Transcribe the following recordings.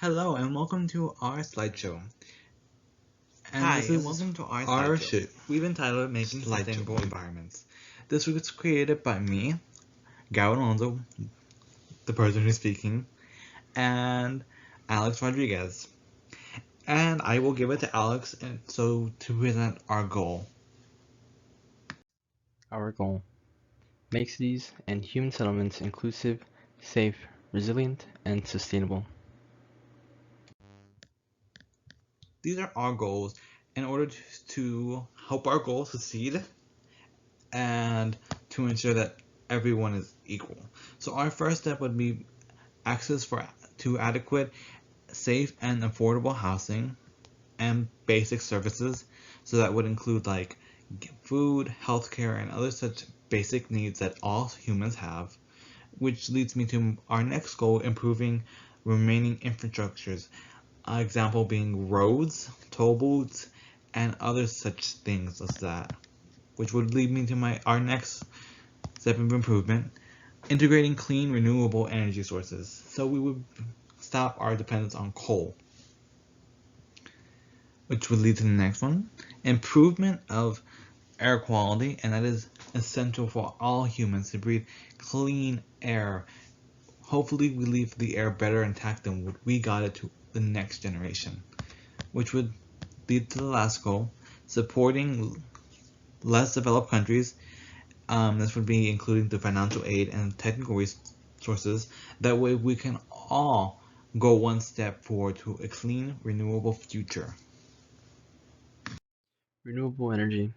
Hello and welcome to our slideshow. And Hi, this and is welcome to our our slideshow. We've entitled it Making Sustainable Environments. This was created by me, Gao Alonso, the person who's speaking, and Alex Rodriguez. And I will give it to Alex to present our goal. Our goal: make cities and human settlements inclusive, safe, resilient, and sustainable. These are our goals in order to help our goals succeed and to ensure that everyone is equal. So our first step would be access to adequate, safe, and affordable housing and basic services. So that would include like food, healthcare, and other such basic needs that all humans have, which leads me to our next goal, improving remaining infrastructures. An example being roads, toll booths, and other such things as that, which would lead me to our next step of improvement, integrating clean renewable energy sources. So we would stop our dependence on coal, which would lead to the next one, improvement of air quality, and that is essential for all humans to breathe clean air. Hopefully we leave the air better intact than what we got it to the next generation, which would lead to the last goal, supporting less developed countries. This would be including the financial aid and technical resources. That way we can all go one step forward to a clean, renewable future. Renewable energy.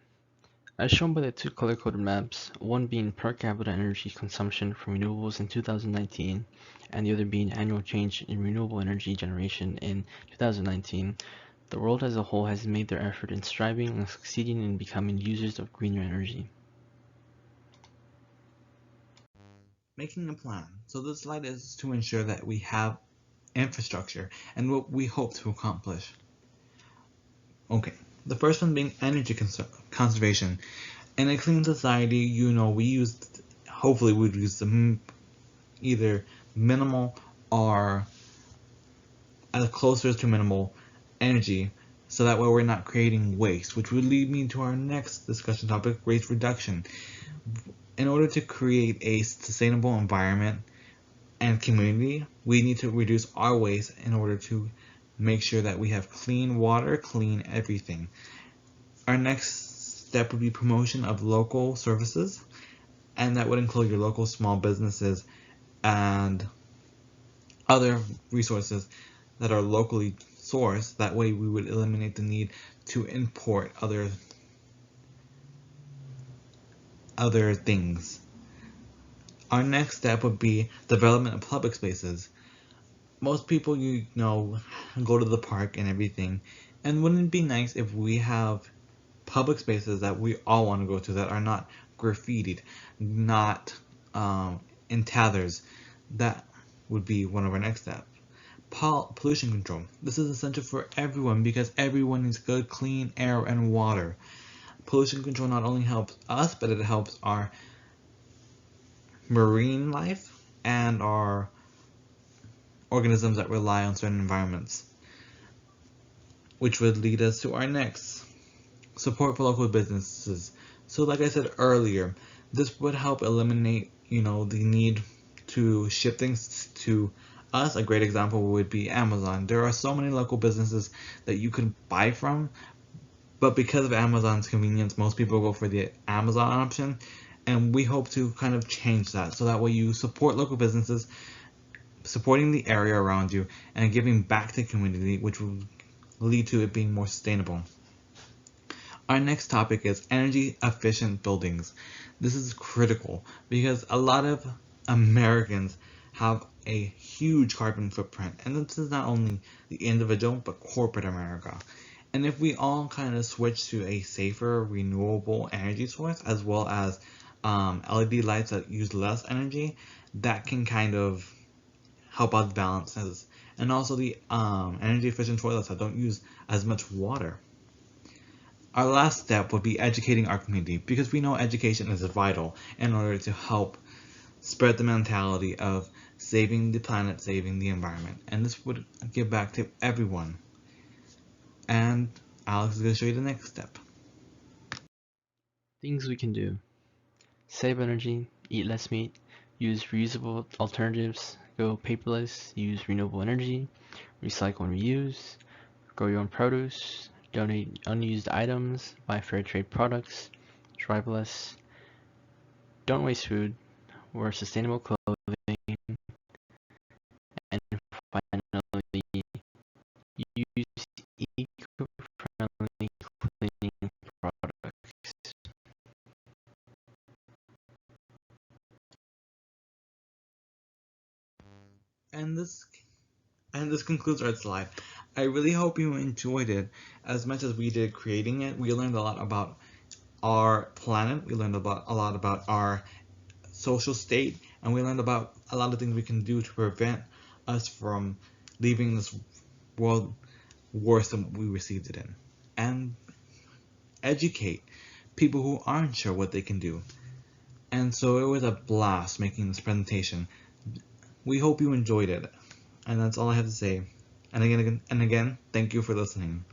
As shown by the two color-coded maps, one being per capita energy consumption from renewables in 2019, and the other being annual change in renewable energy generation in 2019, the world as a whole has made their effort in striving and succeeding in becoming users of greener energy. Making a plan. So this slide is to ensure that we have infrastructure and what we hope to accomplish. Okay, the first one being energy conservation. In a clean society, we use, hopefully we'd use either minimal or as closer to minimal energy, so that way we're not creating waste, which would lead me to our next discussion topic, waste reduction. In order to create a sustainable environment and community, we need to reduce our waste in order to make sure that we have clean water, clean everything. Our next step would be promotion of local services, and that would include your local small businesses and other resources that are locally sourced. That way we would eliminate the need to import other things. Our next step would be development of public spaces. Most people go to the park and everything, and wouldn't it be nice if we have public spaces that we all want to go to that are not graffitied, not in tatters? That would be one of our next steps. Pollution control. This is essential for everyone because everyone needs good, clean air and water. Pollution control not only helps us, but it helps our marine life and our organisms that rely on certain environments, which would lead us to our next, support for local businesses. So like I said earlier, this would help eliminate, the need to ship things to us. A great example would be Amazon. There are so many local businesses that you can buy from, but because of Amazon's convenience, most people go for the Amazon option, and we hope to kind of change that, so that way you support local businesses, supporting the area around you, and giving back to the community, which will lead to it being more sustainable. Our next topic is energy efficient buildings. This is critical because a lot of Americans have a huge carbon footprint, and this is not only the individual but corporate America. And if we all kind of switch to a safer renewable energy source, as well as LED lights that use less energy, that can kind of help us balance this. And also the energy efficient toilets that don't use as much water. Our last step would be educating our community, because we know education is vital in order to help spread the mentality of saving the planet, saving the environment. And this would give back to everyone. And Alex is going to show you the next step. Things we can do. Save energy, eat less meat, use reusable alternatives, go paperless, use renewable energy, recycle and reuse, grow your own produce, donate unused items, buy fair trade products, drive less, don't waste food, wear sustainable clothing, and finally, use eco-friendly cleaning products. And this concludes our slide. I really hope you enjoyed it as much as we did creating it. We learned a lot about our planet. We learned a lot about our social state, and we learned about a lot of things we can do to prevent us from leaving this world worse than we received it in, and educate people who aren't sure what they can do. And so it was a blast making this presentation. We hope you enjoyed it, and that's all I have to say. And again, thank you for listening.